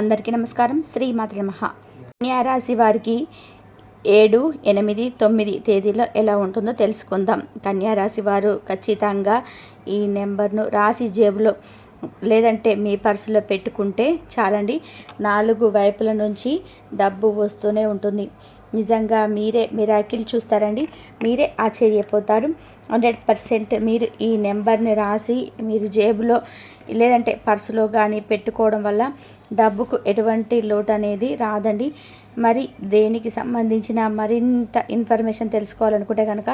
అందరికీ నమస్కారం. శ్రీమాతృ నమః. కన్యా రాశి వారికి 7, 8, 9 తేదీలో ఎలా ఉంటుందో తెలుసుకుందాం. కన్యా రాశి వారు ఖచ్చితంగా ఈ నెంబర్ను రాసి జేబులో లేదంటే మీ పర్సులో పెట్టుకుంటే చాలండి. 4 వైపుల నుంచి డబ్బు వస్తూనే ఉంటుంది. నిజంగా మీరే మిరాకిల్ చూస్తారండి. మీరే ఆశ్చర్యపోతారు. 100% మీరు ఈ నెంబర్ని రాసి మీరు జేబులో లేదంటే పర్సులో కానీ పెట్టుకోవడం వల్ల డబ్బుకు ఎటువంటి లోటు అనేది రాదండి. మరి దేనికి సంబంధించిన మరింత ఇన్ఫర్మేషన్ తెలుసుకోవాలనుకుంటే కనుక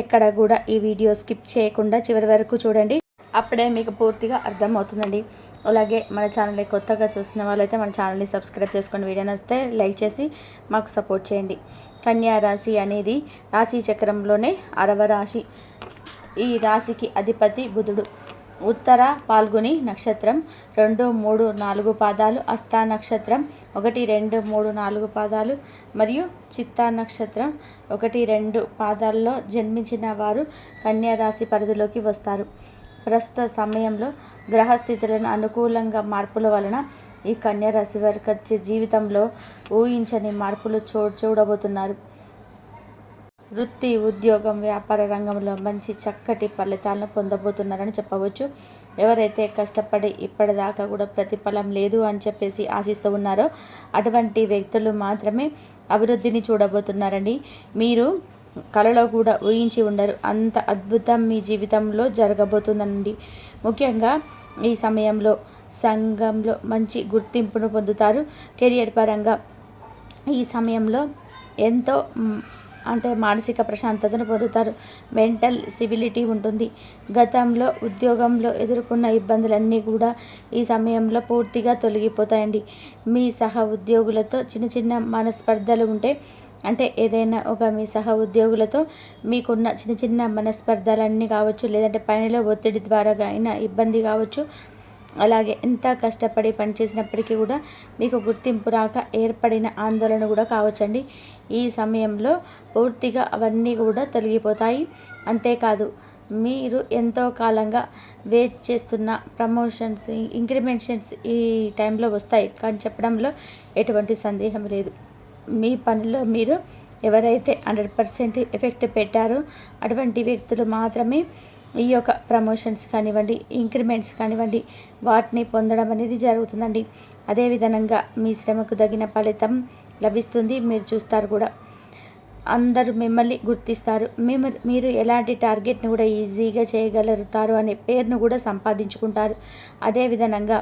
ఎక్కడ కూడా ఈ వీడియో స్కిప్ చేయకుండా చివరి వరకు చూడండి. అప్పుడే మీకు పూర్తిగా అర్థమవుతుందండి. అలాగే మన ఛానల్ని కొత్తగా చూస్తున్న వాళ్ళైతే మన ఛానల్ని సబ్స్క్రైబ్ చేసుకొని వీడియో నచ్చితే లైక్ చేసి మాకు సపోర్ట్ చేయండి. కన్యా రాశి అనేది రాశి చక్రంలోనే 6వ రాశి. ఈ రాశికి అధిపతి బుధుడు. ఉత్తర పాల్గొని నక్షత్రం 2, 3, 4 పాదాలు, హస్త నక్షత్రం 1, 2, 3, 4 పాదాలు మరియు చిత్తా నక్షత్రం 1, 2 పాదాల్లో జన్మించిన వారు కన్యా రాశి పరిధిలోకి వస్తారు. ప్రస్తుత సమయంలో గ్రహస్థితులను అనుకూలంగా మార్పుల వలన ఈ కన్యా రాశి వారికి వచ్చే జీవితంలో ఊహించని మార్పులు చూడబోతున్నారు. వృత్తి, ఉద్యోగం, వ్యాపార రంగంలో మంచి చక్కటి ఫలితాలను పొందబోతున్నారని చెప్పవచ్చు. ఎవరైతే కష్టపడి ఇప్పటిదాకా కూడా ప్రతిఫలం లేదు అని చెప్పేసి ఆశిస్తూ ఉన్నారో అటువంటి వ్యక్తులు మాత్రమే అభివృద్ధిని చూడబోతున్నారండి. మీరు కలలో కూడా ఊహించి ఉండరు. అంత అద్భుతం మీ జీవితంలో జరగబోతుందండి. ముఖ్యంగా ఈ సమయంలో సంఘంలో మంచి గుర్తింపును పొందుతారు. కెరియర్ పరంగా ఈ సమయంలో ఎంతో మానసిక ప్రశాంతతను పొందుతారు. మెంటల్ సివిలిటీ ఉంటుంది. గతంలో ఉద్యోగంలో ఎదుర్కొన్న ఇబ్బందులన్నీ కూడా ఈ సమయంలో పూర్తిగా తొలగిపోతాయండి. మీ సహ ఉద్యోగులతో చిన్న మనస్పర్ధలు ఉంటే ఏదైనా మీ సహ ఉద్యోగులతో మీకున్న చిన్న మనస్పర్ధలన్నీ కావచ్చు, లేదంటే పనిలో ఒత్తిడి ద్వారా అయినా ఇబ్బంది కావచ్చు. అలాగే ఎంత కష్టపడి పనిచేసినప్పటికీ కూడా మీకు గుర్తింపు రాక ఏర్పడిన ఆందోళన కూడా కావచ్చండి. ఈ సమయంలో పూర్తిగా అవన్నీ కూడా తొలగిపోతాయి. అంతేకాదు, మీరు ఎంతో కాలంగా వెయిట్ చేస్తున్న ప్రమోషన్స్, ఇంక్రిమెంట్స్ ఈ టైంలో వస్తాయి కానీ చెప్పడంలో ఎటువంటి సందేహం లేదు. మీ పనిలో మీరు ఎవరైతే 100% ఎఫెక్ట్ పెట్టారో అటువంటి వ్యక్తులు మాత్రమే ఈ యొక్క ప్రమోషన్స్ కానివ్వండి, ఇంక్రిమెంట్స్ కానివ్వండి వాటిని పొందడం అనేది జరుగుతుందండి. అదేవిధంగా మీ శ్రమకు తగిన ఫలితం లభిస్తుంది. మీరు చూస్తారు కూడా. అందరూ మిమ్మల్ని గుర్తిస్తారు. మీరు ఎలాంటి టార్గెట్ని కూడా ఈజీగా చేయగలుగుతారు అనే పేరును కూడా సంపాదించుకుంటారు. అదేవిధంగా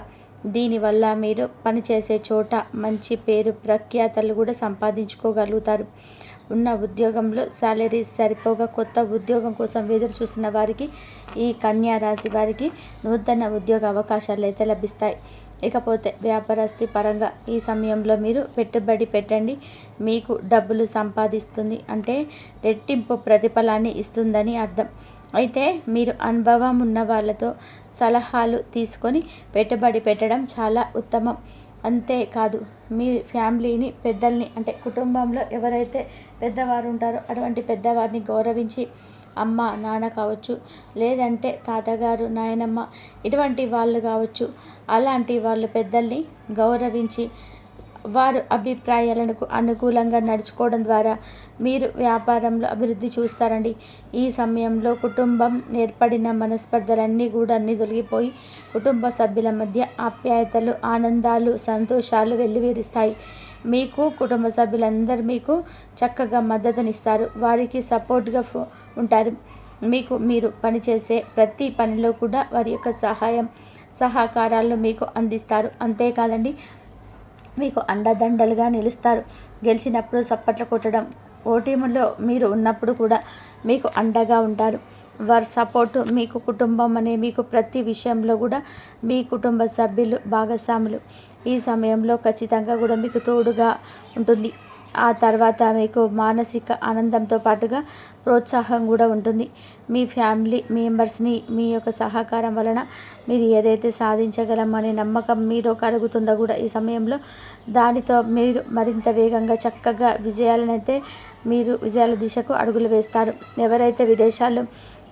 దీనివల్ల మీరు పనిచేసే చోట మంచి పేరు ప్రఖ్యాతలు కూడా సంపాదించుకోగలుగుతారు. ఉన్న ఉద్యోగంలో శాలరీ సరిపోగా కొత్త ఉద్యోగం కోసం ఎదురు చూస్తున్న వారికి ఈ కన్యా రాశి వారికి నూతన ఉద్యోగ అవకాశాలు అయితే లభిస్తాయి. ఇకపోతే వ్యాపారస్థి పరంగా ఈ సమయంలో మీరు పెట్టుబడి పెట్టండి. మీకు డబ్బులు సంపాదిస్తుంది రెట్టింపు ప్రతిఫలాన్ని ఇస్తుందని అర్థం. అయితే మీరు అనుభవం ఉన్న వాళ్ళతో సలహాలు తీసుకొని పెట్టుబడి పెట్టడం చాలా ఉత్తమం. అంతేకాదు, మీ ఫ్యామిలీని, పెద్దల్ని కుటుంబంలో ఎవరైతే పెద్దవారు ఉంటారో అటువంటి పెద్దవారిని గౌరవించి, అమ్మ, నాన్న కావచ్చు, లేదంటే తాతగారు, నాయనమ్మ ఇటువంటి వాళ్ళు కావచ్చు, అలాంటి వాళ్ళు పెద్దల్ని గౌరవించి వారు అభిప్రాయాలకు అనుకూలంగా నడుచుకోవడం ద్వారా మీరు వ్యాపారంలో అభివృద్ధి చూస్తారండి. ఈ సమయంలో కుటుంబం ఏర్పడిన మనస్పర్ధలన్నీ కూడా తొలగిపోయి కుటుంబ సభ్యుల మధ్య ఆప్యాయతలు, ఆనందాలు, సంతోషాలు వెల్లివిరుస్తాయి. మీకు కుటుంబ సభ్యులందరూ మీకు చక్కగా మద్దతునిస్తారు. వారికి సపోర్ట్గా ఉంటారు. మీరు పనిచేసే ప్రతి పనిలో కూడా వారి యొక్క సహకారాలు మీకు అందిస్తారు. అంతేకాదండి, మీకు అండదండలుగా నిలుస్తారు. గెలిచినప్పుడు చప్పట్లు కొట్టడం, ఓటమిలో మీరు ఉన్నప్పుడు కూడా మీకు అండగా ఉంటారు. వారి సపోర్టు మీకు కుటుంబం మీకు ప్రతి విషయంలో కూడా మీ కుటుంబ సభ్యులు భాగస్వాములు ఈ సమయంలో ఖచ్చితంగా కూడా మీకు తోడుగా ఉంటుంది. ఆ తర్వాత మీకు మానసిక ఆనందంతో పాటుగా ప్రోత్సాహం కూడా ఉంటుంది. మీ ఫ్యామిలీ మెంబర్స్ని మీ యొక్క సహకారం వలన మీరు ఏదైతే సాధించగలమనే నమ్మకం మీలో కలుగుతుందో కూడా ఈ సమయంలో దానితో మీరు మరింత వేగంగా చక్కగా మీరు విజయాల దిశకు అడుగులు వేస్తారు. ఎవరైతే విదేశాల్లో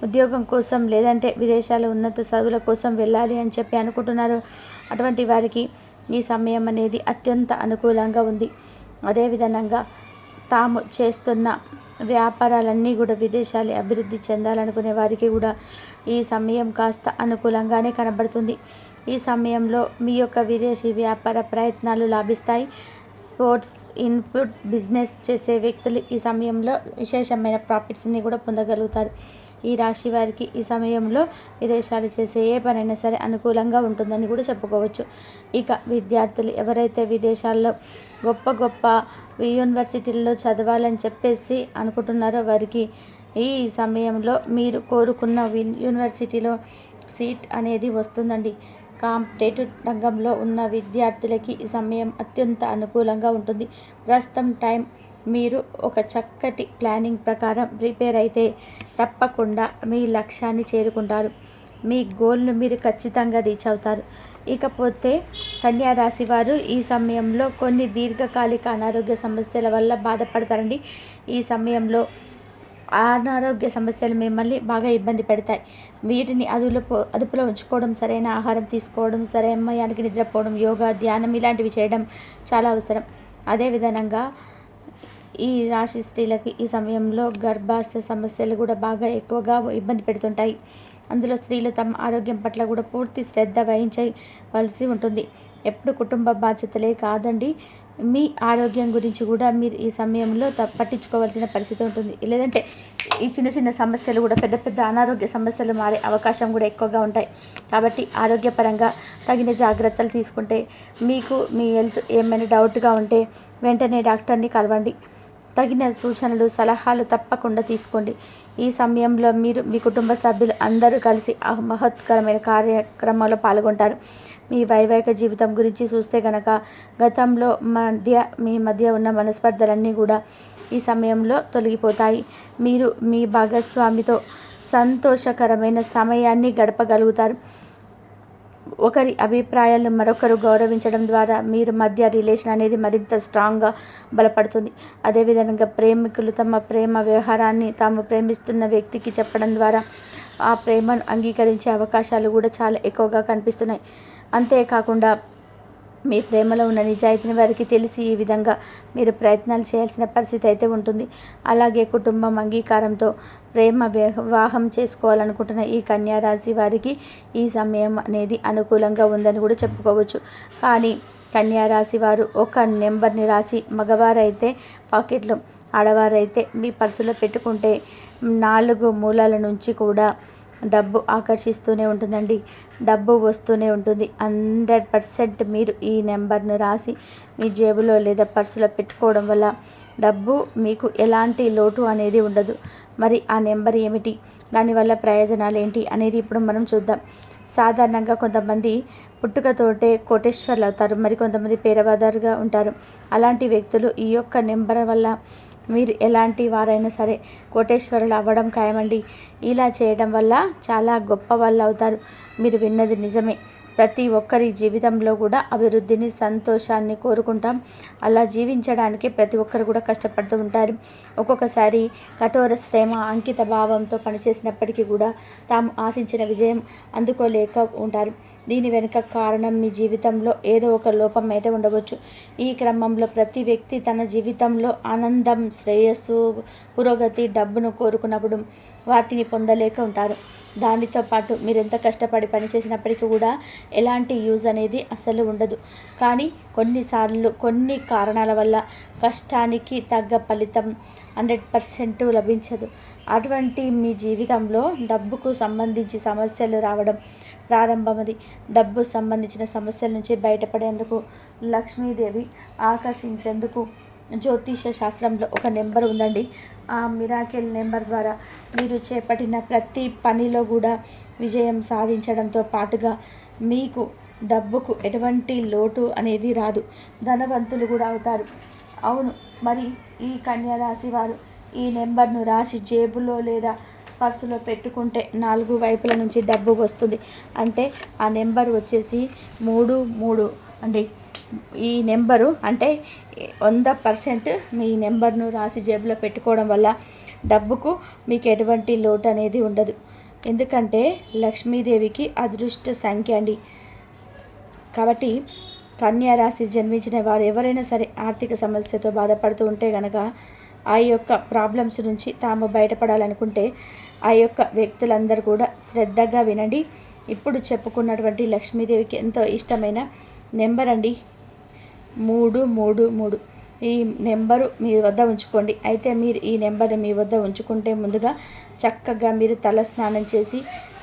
ఉద్యోగం కోసం లేదంటే విదేశాల్లో ఉన్నత చదువుల కోసం వెళ్ళాలి అని చెప్పి అనుకుంటున్నారో అటువంటి వారికి ఈ సమయం అనేది అత్యంత అనుకూలంగా ఉంది. అదేవిధంగా తాము చేస్తున్న వ్యాపారాలన్నీ కూడా విదేశాలు అభివృద్ధి చెందాలనుకునే వారికి కూడా ఈ సమయం కాస్త అనుకూలంగానే కనబడుతుంది. ఈ సమయంలో మీ యొక్క విదేశీ వ్యాపార ప్రయత్నాలు లాభిస్తాయి. స్పోర్ట్స్, ఇన్పుట్ బిజినెస్ చేసే వ్యక్తులు ఈ సమయంలో విశేషమైన ప్రాఫిట్స్ని కూడా పొందగలుగుతారు. ఈ రాశి వారికి ఈ సమయంలో విదేశాలు చేసే ఏ పనైనా సరే అనుకూలంగా ఉంటుందని కూడా చెప్పుకోవచ్చు. ఇక విద్యార్థులు ఎవరైతే విదేశాల్లో గొప్ప గొప్ప యూనివర్సిటీల్లో చదవాలని చెప్పేసి అనుకుంటున్నారో వారికి ఈ సమయంలో మీరు కోరుకున్న యూనివర్సిటీలో సీట్ అనేది వస్తుందండి. కాంపిటేటివ్ రంగంలో ఉన్న విద్యార్థులకి ఈ సమయం అత్యంత అనుకూలంగా ఉంటుంది. ప్రస్తుతం టైం మీరు ఒక చక్కటి ప్లానింగ్ ప్రకారం ప్రిపేర్ అయితే తప్పకుండా మీ లక్ష్యాన్ని చేరుకుంటారు. మీ గోల్ను మీరు ఖచ్చితంగా రీచ్ అవుతారు. ఇకపోతే కన్యా రాశి వారు ఈ సమయంలో కొన్ని దీర్ఘకాలిక అనారోగ్య సమస్యల వల్ల బాధపడతారండి. ఈ సమయంలో అనారోగ్య సమస్యలు మిమ్మల్ని బాగా ఇబ్బంది పెడతాయి. వీటిని అదుపులో ఉంచుకోవడం, సరైన ఆహారం తీసుకోవడం, సరైన సమయానికి నిద్రపోవడం, యోగా, ధ్యానం ఇలాంటివి చేయడం చాలా అవసరం. అదేవిధంగా ఈ రాశి స్త్రీలకు ఈ సమయంలో గర్భాశయ సమస్యలు కూడా బాగా ఎక్కువగా ఇబ్బంది పెడుతుంటాయి. అందులో స్త్రీలు తమ ఆరోగ్యం పట్ల కూడా పూర్తి శ్రద్ధ వహించవలసి ఉంటుంది. ఎప్పుడు కుటుంబ బాధ్యతలే కాదండి, మీ ఆరోగ్యం గురించి కూడా మీరు ఈ సమయంలో పట్టించుకోవాల్సిన పరిస్థితి ఉంటుంది. లేదంటే ఈ చిన్న చిన్న సమస్యలు కూడా పెద్ద పెద్ద అనారోగ్య సమస్యలు మారే అవకాశం కూడా ఎక్కువగా ఉంటాయి. కాబట్టి ఆరోగ్యపరంగా తగిన జాగ్రత్తలు తీసుకుంటే, మీకు మీ హెల్త్ ఏమైనా డౌట్గా ఉంటే వెంటనే డాక్టర్ని కలవండి. తగిన సూచనలు, సలహాలు తప్పకుండా తీసుకోండి. ఈ సమయంలో మీరు మీ కుటుంబ సభ్యులు అందరూ కలిసి ఆ మహత్కరమైన కార్యక్రమంలో పాల్గొంటారు. మీ వైవాహిక జీవితం గురించి చూస్తే కనుక గతంలో మీ మధ్య ఉన్న మనస్పర్ధలన్నీ కూడా ఈ సమయంలో తొలగిపోతాయి. మీరు మీ భాగస్వామితో సంతోషకరమైన సమయాన్ని గడపగలుగుతారు. ఒకరి అభిప్రాయాలను మరొకరు గౌరవించడం ద్వారా మీరు మధ్య రిలేషన్ అనేది మరింత స్ట్రాంగ్గా బలపడుతుంది. అదేవిధంగా ప్రేమికులు తమ ప్రేమ వ్యవహారాన్ని తాము ప్రేమిస్తున్న వ్యక్తికి చెప్పడం ద్వారా ఆ ప్రేమను అంగీకరించే అవకాశాలు కూడా చాలా ఎక్కువగా కనిపిస్తున్నాయి. అంతేకాకుండా మీ ప్రేమలో ఉన్న నిజాయితీని వారికి తెలిసి ఈ విధంగా మీరు ప్రయత్నాలు చేయాల్సిన పరిస్థితి అయితే ఉంటుంది. అలాగే కుటుంబం అంగీకారంతో ప్రేమ వివాహం చేసుకోవాలనుకుంటున్న ఈ కన్యా రాశి వారికి ఈ సమయం అనేది అనుకూలంగా ఉందని కూడా చెప్పుకోవచ్చు. కానీ కన్యా రాశి వారు ఒక నెంబర్ని రాసి మగవారైతే పాకెట్లో, ఆడవారైతే మీ పర్సులో పెట్టుకుంటే 4 మూలల నుంచి కూడా డబ్బు ఆకర్షిస్తూనే ఉంటుందండి. డబ్బు వస్తూనే ఉంటుంది. 100% మీరు ఈ నెంబర్ను రాసి మీ జేబులో లేదా పర్సులో పెట్టుకోవడం వల్ల డబ్బు మీకు ఎలాంటి లోటు అనేది ఉండదు. మరి ఆ నెంబర్ ఏమిటి, దానివల్ల ప్రయోజనాలు ఏంటి అనేది ఇప్పుడు మనం చూద్దాం. సాధారణంగా కొంతమంది పుట్టుకతోటే కోటేశ్వర్లు అవుతారు, మరి కొంతమంది పేదవారుగా ఉంటారు. అలాంటి వ్యక్తులు ఈ యొక్క నెంబర్ వల్ల మీరు ఎలాంటి వారైనా సరే కోటేశ్వరులు అవ్వడం ఖాయమండి. ఇలా చేయడం వల్ల చాలా గొప్ప వాళ్ళు అవుతారు. మీరు విన్నది నిజమే. ప్రతి ఒక్కరి జీవితంలో కూడా అభివృద్ధిని, సంతోషాన్ని కోరుకుంటాం. అలా జీవించడానికి ప్రతి ఒక్కరు కూడా కష్టపడుతూ ఉంటారు. ఒక్కొక్కసారి కఠోర శ్రమ, అంకిత భావంతో పనిచేసినప్పటికీ కూడా తాము ఆశించిన విజయం అందుకోలేక ఉంటారు. దీని వెనుక కారణం మీ జీవితంలో ఏదో ఒక లోపం అయితే ఉండవచ్చు. ఈ క్రమంలో ప్రతి వ్యక్తి తన జీవితంలో ఆనందం, శ్రేయస్సు, పురోగతి, డబ్బును కోరుకున్నప్పుడు వాటిని పొందలేక ఉంటారు. దానితో పాటు మీరు ఎంత కష్టపడి పనిచేసినప్పటికీ కూడా ఎలాంటి యూజ్ అనేది అస్సలు ఉండదు. కానీ కొన్నిసార్లు కొన్ని కారణాల వల్ల కష్టానికి తగ్గ ఫలితం 100% లభించదు. అటువంటి మీ జీవితంలో డబ్బుకు సంబంధించి సమస్యలు రావడం ప్రారంభమది. డబ్బు సంబంధించిన సమస్యల నుంచి బయటపడేందుకు, లక్ష్మీదేవి ఆకర్షించేందుకు జ్యోతిష శాస్త్రంలో ఒక నెంబర్ ఉందండి. ఆ మిరాకిల్ నెంబర్ ద్వారా మీరు చేపట్టిన ప్రతి పనిలో కూడా విజయం సాధించడంతో పాటుగా మీకు డబ్బుకు ఎటువంటి లోటు అనేది రాదు. ధనవంతులు కూడా అవుతారు. అవును, మరి ఈ కన్యా రాశి వారు ఈ నెంబర్ను రాసి జేబులో లేదా పర్సులో పెట్టుకుంటే 4 వైపుల నుంచి డబ్బు వస్తుంది. అంటే ఆ నెంబర్ వచ్చేసి 33 అండి. ఈ నెంబరు అంటే 100% మీ నెంబర్ను రాసి జేబులో పెట్టుకోవడం వల్ల డబ్బుకు మీకు ఎటువంటి లోటు అనేది ఉండదు. ఎందుకంటే లక్ష్మీదేవికి అదృష్ట సంఖ్య అండి. కాబట్టి కన్యా రాశి జన్మించిన వారు ఎవరైనా సరే ఆర్థిక సమస్యతో బాధపడుతూ ఉంటే గనక ఆ యొక్క ప్రాబ్లమ్స్ నుంచి తాము బయటపడాలనుకుంటే ఆ యొక్క వ్యక్తులందరూ కూడా శ్రద్ధగా వినండి. ఇప్పుడు చెప్పుకున్నటువంటి లక్ష్మీదేవికి ఎంతో ఇష్టమైన నెంబర్ అండి 333. ఈ నెంబరు మీ వద్ద ఉంచుకోండి. అయితే మీరు ఈ నెంబర్ మీ వద్ద ఉంచుకుంటే ముందుగా చక్కగా మీరు తల స్నానం చేసి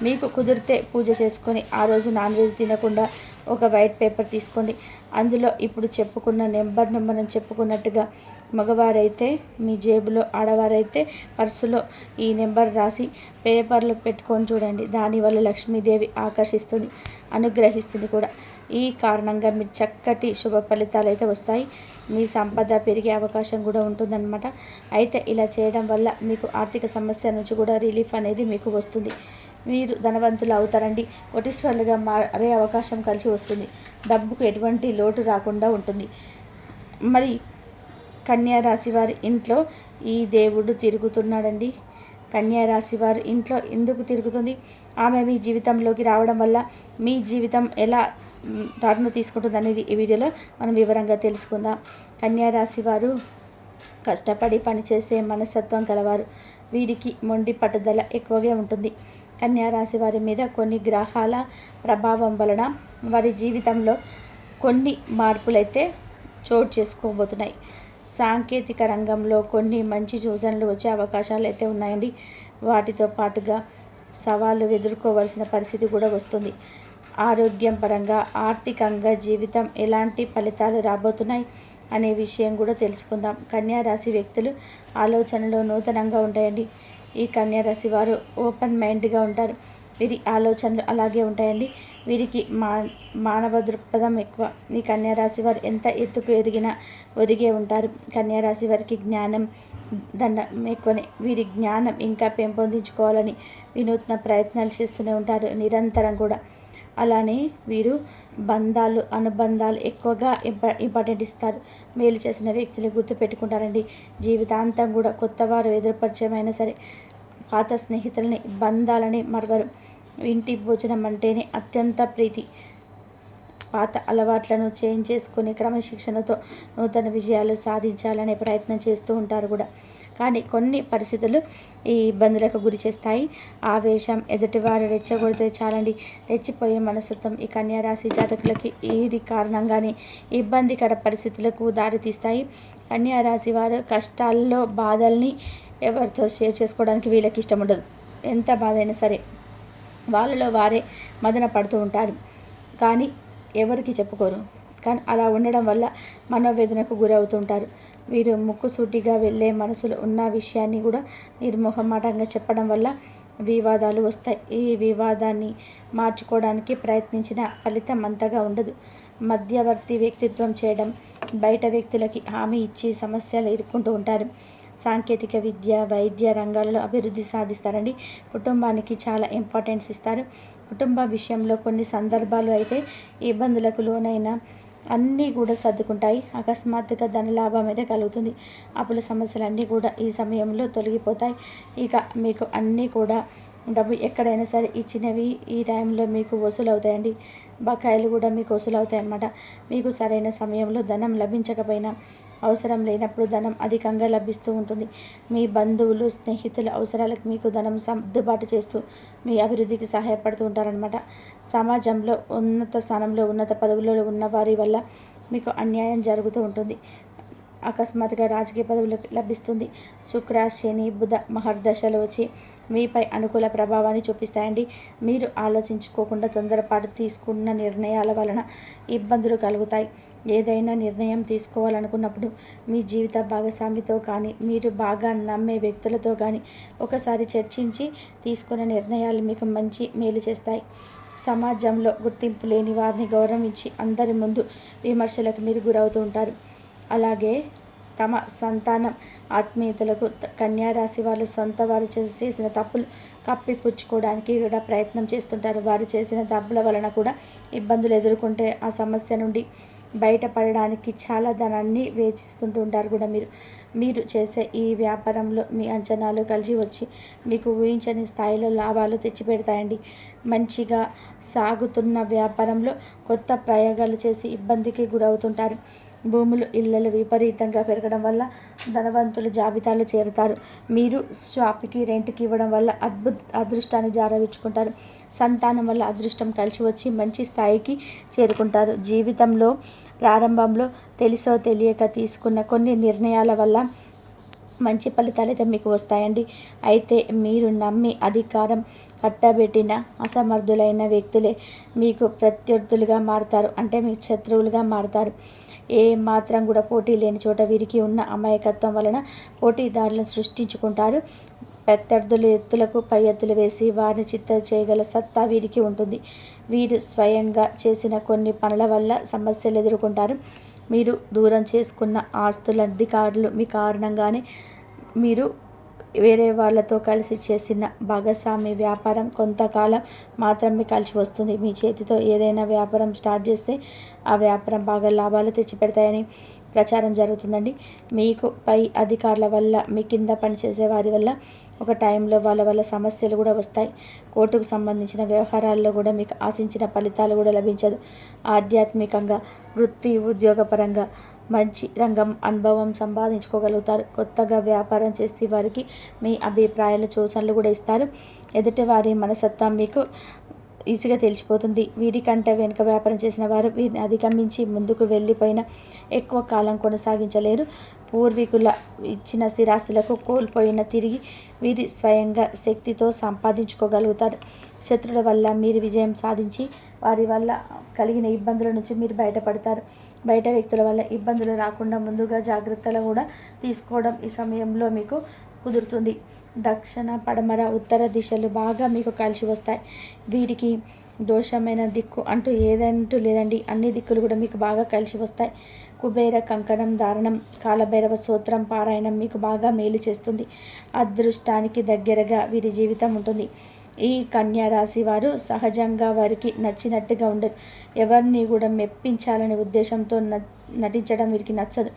మీకు కుదిరితే పూజ చేసుకొని ఆ రోజు నాన్ వెజ్ తినకుండా ఒక వైట్ పేపర్ తీసుకోండి. అందులో ఇప్పుడు చెప్పుకున్న నెంబర్ను మనం చెప్పుకున్నట్టుగా మగవారైతే మీ జేబులో, ఆడవారైతే పర్సులో ఈ నెంబర్ రాసి పేపర్లో పెట్టుకొని చూడండి. దానివల్ల లక్ష్మీదేవి ఆకర్షిస్తుంది, అనుగ్రహిస్తుంది కూడా. ఈ కారణంగా మీరు చక్కటి శుభ ఫలితాలు అయితే వస్తాయి. మీ సంపద పెరిగే అవకాశం కూడా ఉంటుందన్నమాట. అయితే ఇలా చేయడం వల్ల మీకు ఆర్థిక సమస్య నుంచి కూడా రిలీఫ్ అనేది మీకు వస్తుంది. మీరు ధనవంతులు అవుతారండి. కోటీశ్వరులుగా మారే అవకాశం కలిసి వస్తుంది. డబ్బుకు ఎటువంటి లోటు రాకుండా ఉంటుంది. మరి కన్యా రాశి వారి ఇంట్లో ఈ దేవుడు తిరుగుతున్నాడండి. కన్యా రాశి వారి ఇంట్లో ఎందుకు తిరుగుతుంది? ఆమె మీ జీవితంలోకి రావడం వల్ల మీ జీవితం ఎలా టర్న్ తీసుకుంటుంది అనేది ఈ వీడియోలో మనం వివరంగా తెలుసుకుందాం. కన్యా రాశి వారు కష్టపడి పనిచేసే మనస్తత్వం కలవారు. వీరికి మొండి పట్టుదల ఎక్కువగా ఉంటుంది. కన్యా రాశి వారి మీద కొన్ని గ్రహాల ప్రభావం వలన వారి జీవితంలో కొన్ని మార్పులైతే చోటు చేసుకోబోతున్నాయి. సాంకేతిక రంగంలో కొన్ని మంచి సూచనలు వచ్చే అవకాశాలు అయితే ఉన్నాయండి. వాటితో పాటుగా సవాళ్ళు ఎదుర్కోవాల్సిన పరిస్థితి కూడా వస్తుంది. ఆరోగ్యం పరంగా, ఆర్థికంగా జీవితం ఎలాంటి ఫలితాలు రాబోతున్నాయి అనే విషయం కూడా తెలుసుకుందాం. కన్యా రాశి వ్యక్తులు ఆలోచనలు నూతనంగా ఉంటాయండి. ఈ కన్యా రాశి వారు ఓపెన్ మైండ్గా ఉంటారు. వీరి ఆలోచనలు అలాగే ఉంటాయండి. వీరికి మానవ దృక్పథం ఎక్కువ. ఈ కన్యా రాశి వారు ఎంత ఎత్తుకు ఎదిగినా ఒదిగే ఉంటారు. కన్యా రాశి వారికి జ్ఞానం దండం ఎక్కువనే. వీరి జ్ఞానం ఇంకా పెంపొందించుకోవాలని వినూత్న ప్రయత్నాలు చేస్తూనే ఉంటారు నిరంతరం కూడా. అలానే వీరు బంధాలు, అనుబంధాలు ఎక్కువగా ఇంపార్టెంట్ ఇస్తారు. మేలు చేసిన వ్యక్తులు గుర్తుపెట్టుకుంటారండి. జీవితాంతం కూడా కొత్త వారు ఎదురుపరిచయమైనా సరే పాత స్నేహితులని, బంధాలని మరవరు. ఇంటి భోజనం అంటేనే అత్యంత ప్రీతి. పాత అలవాట్లను చేంజ్ చేసుకుని క్రమశిక్షణతో నూతన విజయాలు సాధించాలనే ప్రయత్నం చేస్తూ ఉంటారు కూడా. కానీ కొన్ని పరిస్థితులు ఈ ఇబ్బందులకు గురి చేస్తాయి. ఆవేశం, ఎదుటివారు రెచ్చగొడితే చాలండి రెచ్చిపోయే మనస్తత్వం ఈ కన్యా రాశి జాతకులకి ఈ కారణంగానే ఇబ్బందికర పరిస్థితులకు దారితీస్తాయి. కన్యా రాశి వారు కష్టాల్లో బాధల్ని ఎవరితో షేర్ చేసుకోవడానికి వీళ్ళకి ఇష్టం ఉండదు. ఎంత బాధ అయినా సరే వాళ్ళలో వారే మదన పడుతూ ఉంటారు, కానీ ఎవరికి చెప్పుకోరు. కానీ అలా ఉండడం వల్ల మనోవేదనకు గురవుతుంటారు. వీరు ముక్కుసూటిగా వెళ్ళే మనసులో ఉన్న విషయాన్ని కూడా నిర్మోహమాటంగా చెప్పడం వల్ల వివాదాలు వస్తాయి. ఈ వివాదాన్ని మార్చుకోవడానికి ప్రయత్నించిన ఫలితం అంతగా ఉండదు. మధ్యవర్తి వ్యక్తిత్వం చేయడం, బయట వ్యక్తులకి హామీ ఇచ్చి సమస్యలు ఎదుర్కొంటూ ఉంటారు. సాంకేతిక విద్య, వైద్య రంగాలలో అభివృద్ధి సాధిస్తారండి. కుటుంబానికి చాలా ఇంపార్టెన్స్ ఇస్తారు. కుటుంబ విషయంలో కొన్ని సందర్భాలు అయితే ఇబ్బందులకు లోనైన అన్నీ కూడా సర్దుకుంటాయి. అకస్మాత్తుగా ధనలాభం అయితే కలుగుతుంది. అప్పుల సమస్యలన్నీ కూడా ఈ సమయంలో తొలగిపోతాయి. ఇక మీకు అన్నీ కూడా డబ్బు ఎక్కడైనా సరే ఇచ్చినవి ఈ టైంలో మీకు వసూలు అవుతాయండి. బకాయిలు కూడా మీకు వసూలు అవుతాయి అన్నమాట. మీకు సరైన సమయంలో ధనం లభించకపోయినా అవసరం లేనప్పుడు ధనం అధికంగా లభిస్తూ ఉంటుంది. మీ బంధువులు, స్నేహితుల అవసరాలకు మీకు ధనం సర్దుబాటు చేస్తూ మీ అభివృద్ధికి సహాయపడుతూ ఉంటారనమాట. సమాజంలో ఉన్నత స్థానంలో, ఉన్నత పదవులలో ఉన్న వారి వల్ల మీకు అన్యాయం జరుగుతూ ఉంటుంది. అకస్మాత్తుగా రాజకీయ పదవులు లభిస్తుంది. శుక్ర, శని, బుధ మహర్దశలు వచ్చి మీపై అనుకూల ప్రభావాన్ని చూపిస్తాయండి. మీరు ఆలోచించుకోకుండా తొందరపాటు తీసుకున్న నిర్ణయాల వలన ఇబ్బందులు కలుగుతాయి. ఏదైనా నిర్ణయం తీసుకోవాలనుకున్నప్పుడు మీ జీవిత భాగస్వామితో కానీ, మీరు బాగా నమ్మే వ్యక్తులతో కానీ ఒకసారి చర్చించి తీసుకున్న నిర్ణయాలు మీకు మంచి మేలు చేస్తాయి. సమాజంలో గుర్తింపు లేని వారిని గౌరవించి అందరి ముందు విమర్శలకు మీరు గురవుతూ ఉంటారు. అలాగే తమ సంతానం, ఆత్మీయతలకు కన్యా రాశి వాళ్ళు సొంత వారు చేసిన తప్పులు కప్పిపుచ్చుకోవడానికి కూడా ప్రయత్నం చేస్తుంటారు. వారు చేసిన తప్పుల వలన కూడా ఇబ్బందులు ఎదుర్కొంటే ఆ సమస్య నుండి బయటపడడానికి చాలా ధనాన్ని వేచిస్తుంటూ ఉంటారు కూడా మీరు చేసే ఈ వ్యాపారంలో మీ అంచనాలు కలిసి వచ్చి మీకు ఊహించని స్థాయిలో లాభాలు తెచ్చిపెడతాయండి. మంచిగా సాగుతున్న వ్యాపారంలో కొత్త ప్రయోగాలు చేసి ఇబ్బందికి గురవుతుంటారు. భూములు ఇళ్ళలు విపరీతంగా పెరగడం వల్ల ధనవంతులు జాబితాలో చేరుతారు. మీరు షాప్కి రెంట్కి ఇవ్వడం వల్ల అదృష్టాన్ని జారవించుకుంటారు. సంతానం వల్ల అదృష్టం కలిసి వచ్చి మంచి స్థాయికి చేరుకుంటారు. జీవితంలో ప్రారంభంలో తెలిసో తెలియక తీసుకున్న కొన్ని నిర్ణయాల వల్ల మంచి ఫలితాలు అయితే మీకు వస్తాయండి. అయితే మీరు నమ్మి అధికారం కట్టబెట్టిన అసమర్థులైన వ్యక్తులే మీకు ప్రత్యర్థులుగా మారుతారు. అంటే మీకు శత్రువులుగా మారుతారు. ఏ మాత్రం కూడా పోటీ లేని చోట వీరికి ఉన్న అమాయకత్వం వలన పోటీదారులను సృష్టించుకుంటారు. ప్రత్యర్థుల ఎత్తులకు పై ఎత్తులు వేసి వారిని చిత్త చేయగల సత్తా వీరికి ఉంటుంది. వీరు స్వయంగా చేసిన కొన్ని పనుల వల్ల సమస్యలు ఎదుర్కొంటారు. మీరు దూరం చేసుకున్న ఆస్తుల అధికారులు మీ కారణంగానే మీరు వేరే వాళ్ళతో కలిసి చేసిన భాగస్వామి వ్యాపారం కొంతకాలం మాత్రమే కలిసి వస్తుంది. మీ చేతితో ఏదైనా వ్యాపారం స్టార్ట్ చేస్తే ఆ వ్యాపారం బాగా లాభాలు తెచ్చిపెడతాయని ప్రచారం జరుగుతుందండి. మీకు పై అధికారుల వల్ల మీ కింద పనిచేసే వారి వల్ల ఒక టైంలో వాళ్ళ వల్ల సమస్యలు కూడా వస్తాయి. కోర్టుకు సంబంధించిన వ్యవహారాల్లో కూడా మీకు ఆశించిన ఫలితాలు కూడా లభించదు. ఆధ్యాత్మికంగా వృత్తి ఉద్యోగపరంగా మంచి రంగం అనుభవం సంపాదించుకోగలుగుతారు. కొత్తగా వ్యాపారం చేసే వారికి మీ అభిప్రాయాలు సూచనలు కూడా ఇస్తారు. ఎదుటి వారి మనస్తత్వం మీకు ఈజీగా తెలిసిపోతుంది. వీరికంటే వెనుక వ్యాపారం చేసిన వారు వీరిని అధిగమించి ముందుకు వెళ్ళిపోయిన ఎక్కువ కాలం కొనసాగించలేరు. పూర్వీకుల ఇచ్చిన స్థిరాస్తులకు కోల్పోయిన తిరిగి వీరి స్వయంగా శక్తితో సంపాదించుకోగలుగుతారు. శత్రుల వల్ల మీరు విజయం సాధించి వారి వల్ల కలిగిన ఇబ్బందుల నుంచి మీరు బయటపడతారు. బయట వ్యక్తుల వల్ల ఇబ్బందులు రాకుండా ముందుగా జాగ్రత్తలు కూడా తీసుకోవడం ఈ సమయంలో మీకు కుదురుతుంది. దక్షిణ పడమర ఉత్తర దిశలు బాగా మీకు కలిసి వస్తాయి. వీరికి దోషమైన దిక్కు అంటూ ఏదంటూ లేదండి. అన్ని దిక్కులు కూడా మీకు బాగా కలిసి వస్తాయి. కుబేర కంకణం ధారణం కాలభైరవ స్తోత్రం పారాయణం మీకు బాగా మేలు చేస్తుంది. అదృష్టానికి దగ్గరగా వీరి జీవితం ఉంటుంది. ఈ కన్యా రాశి వారు సహజంగా వారికి నచ్చినట్టుగా ఉండరు. ఎవరిని కూడా మెప్పించాలనే ఉద్దేశంతో నటించడం వీరికి నచ్చదు.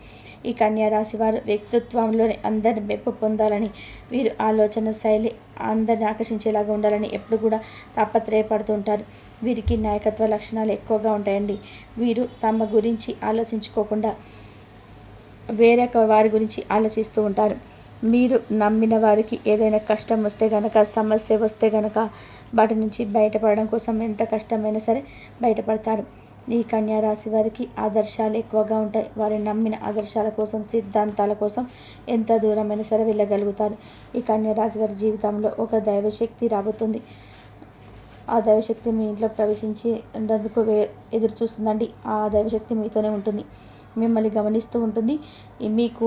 ఈ కన్యా రాశి వారు వ్యక్తిత్వంలోని అందరి మెప్పు పొందాలని వీరు ఆలోచన శైలి అందరిని ఆకర్షించేలాగా ఉండాలని ఎప్పుడు కూడా తాపత్రయపడుతుంటారు. వీరికి నాయకత్వ లక్షణాలు ఎక్కువగా ఉంటాయండి. వీరు తమ గురించి ఆలోచించుకోకుండా వేరే వారి గురించి ఆలోచిస్తూ ఉంటారు. మీరు నమ్మిన వారికి ఏదైనా కష్టం వస్తే గనక సమస్య వస్తే గనక వాటి నుంచి బయటపడడం కోసం ఎంత కష్టమైనా సరే బయటపడతారు. ఈ కన్యా రాశి వారికి ఆదర్శాలు ఎక్కువగా ఉంటాయి. వారి నమ్మిన ఆదర్శాల కోసం సిద్ధాంతాల కోసం ఎంత దూరమైనా సరే వెళ్ళగలుగుతారు. ఈ కన్యా రాశి వారి జీవితంలో ఒక దైవశక్తి రాబోతుంది. ఆ దైవశక్తి మీ ఇంట్లో ప్రవేశించేందుకు ఎదురు చూస్తుందండి. ఆ దైవశక్తి మీతోనే ఉంటుంది. మిమ్మల్ని గమనిస్తూ ఉంటుంది. మీకు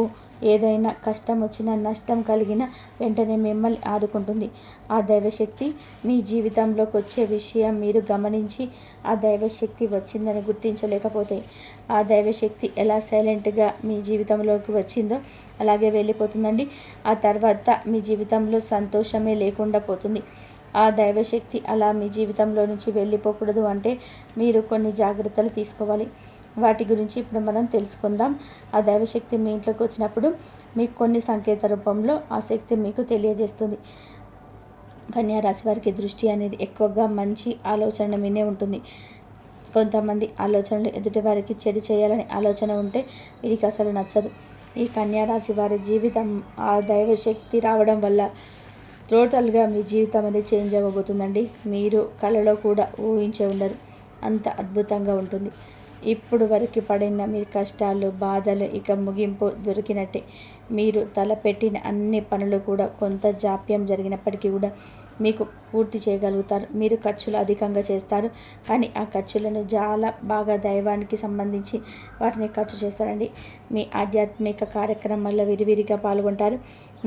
ఏదైనా కష్టం వచ్చినా నష్టం కలిగిన వెంటనే మిమ్మల్ని ఆదుకుంటుంది. ఆ దైవశక్తి మీ జీవితంలోకి వచ్చే విషయం మీరు గమనించి ఆ దైవశక్తి వచ్చిందని గుర్తించలేకపోతే ఆ దైవశక్తి ఎలా సైలెంట్గా మీ జీవితంలోకి వచ్చిందో అలాగే వెళ్ళిపోతుందండి. ఆ తర్వాత మీ జీవితంలో సంతోషమే లేకుండా పోతుంది. ఆ దైవశక్తి అలా మీ జీవితంలో నుంచి వెళ్ళిపోకూడదు అంటే మీరు కొన్ని జాగ్రత్తలు తీసుకోవాలి. వాటి గురించి ఇప్పుడు మనం తెలుసుకుందాం. ఆ దైవశక్తి మీ ఇంట్లోకి వచ్చినప్పుడు మీకు కొన్ని సంకేత రూపంలో ఆ శక్తి మీకు తెలియజేస్తుంది. కన్యా రాశి వారికి దృష్టి అనేది ఎక్కువగా మంచి ఆలోచన మీదే ఉంటుంది. కొంతమంది ఆలోచనలు ఎదుటి వారికి చెడు చేయాలని ఆలోచన ఉంటే వీరికి అసలు నచ్చదు. ఈ కన్యా రాశి వారి జీవితం ఆ దైవశక్తి రావడం వల్ల టోటల్గా మీ జీవితం అనేది చేంజ్ అవ్వబోతుందండి. మీరు కలలో కూడా ఊహించే ఉండరు. అంత అద్భుతంగా ఉంటుంది. ఇప్పుడు వరకు పడిన మీ కష్టాలు బాధలు ఇక ముగింపు దొరికినట్టే. మీరు తలపెట్టిన అన్ని పనులు కూడా కొంత జాప్యం జరిగినప్పటికీ కూడా మీకు పూర్తి చేయగలుగుతారు. మీరు ఖర్చులు అధికంగా చేస్తారు, కానీ ఆ ఖర్చులను చాలా బాగా దైవానికి సంబంధించి వాటిని ఖర్చు చేస్తారండి. మీ ఆధ్యాత్మిక కార్యక్రమాల్లో విరివిరిగా పాల్గొంటారు.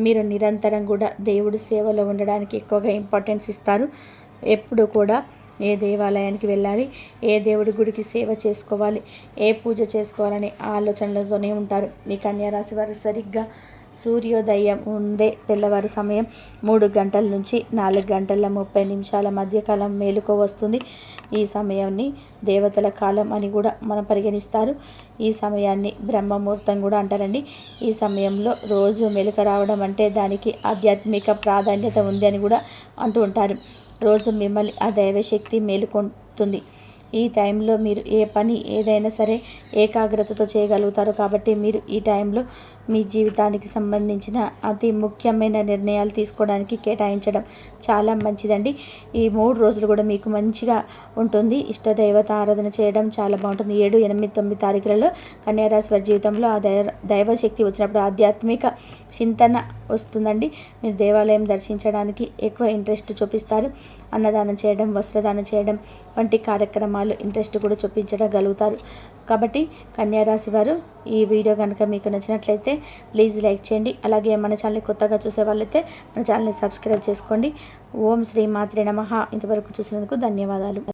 మీరు నిరంతరం కూడా దేవుడి సేవలో ఉండడానికి ఎక్కువగా ఇంపార్టెన్స్ ఇస్తారు. ఎప్పుడు కూడా ఏ దేవాలయానికి వెళ్ళాలి, ఏ దేవుడి గుడికి సేవ చేసుకోవాలి, ఏ పూజ చేసుకోవాలనే ఆలోచనలతోనే ఉంటారు. ఈ కన్యా రాశి వారు సరిగ్గా సూర్యోదయం ఉండే తెల్లవారు సమయం 3 గంటల నుంచి 4 గంటల 30 నిమిషాల మధ్యకాలం మేలుకో వస్తుంది. ఈ సమయాన్ని దేవతల కాలం అని కూడా మనం పరిగణిస్తారు. ఈ సమయాన్ని బ్రహ్మముహూర్తం కూడా అంటారండి. ఈ సమయంలో రోజు మెలక రావడం అంటే దానికి ఆధ్యాత్మిక ప్రాధాన్యత ఉంది అని కూడా అంటూ ఉంటారు. రోజు మిమ్మల్ని ఆ దైవశక్తి మేలుకొంటుంది. ఈ టైంలో మీరు ఏ పని ఏదైనా సరే ఏకాగ్రతతో చేయగలుగుతారు. కాబట్టి మీరు ఈ టైంలో మీ జీవితానికి సంబంధించిన అతి ముఖ్యమైన నిర్ణయాలు తీసుకోవడానికి కేటాయించడం చాలా మంచిదండి. ఈ 3 రోజులు కూడా మీకు మంచిగా ఉంటుంది. ఇష్టదైవత ఆరాధన చేయడం చాలా బాగుంటుంది. 7, 8, 9 తారీఖులలో కన్యారాశి వారి జీవితంలో ఆ దైవశక్తి వచ్చినప్పుడు ఆధ్యాత్మిక చింతన వస్తుందండి. మీరు దేవాలయం దర్శించడానికి ఎక్కువ ఇంట్రెస్ట్ చూపిస్తారు. అన్నదానం చేయడం, వస్త్రదానం చేయడం వంటి కార్యక్రమాలు ఇంట్రెస్ట్ కూడా చూపించగలుగుతారు. కాబట్టి కన్యారాశి వారు ఈ వీడియో కనుక మీకు నచ్చినట్లయితే ప్లీజ్ లైక్ చేయండి. అలాగే మన ఛానల్ కొత్తగా చూసే వాళ్ళైతే మన ఛానల్ని సబ్స్క్రైబ్ చేసుకోండి. ఓం శ్రీ మాత్రే నమః. ఇంతవరకు చూసినందుకు ధన్యవాదాలు.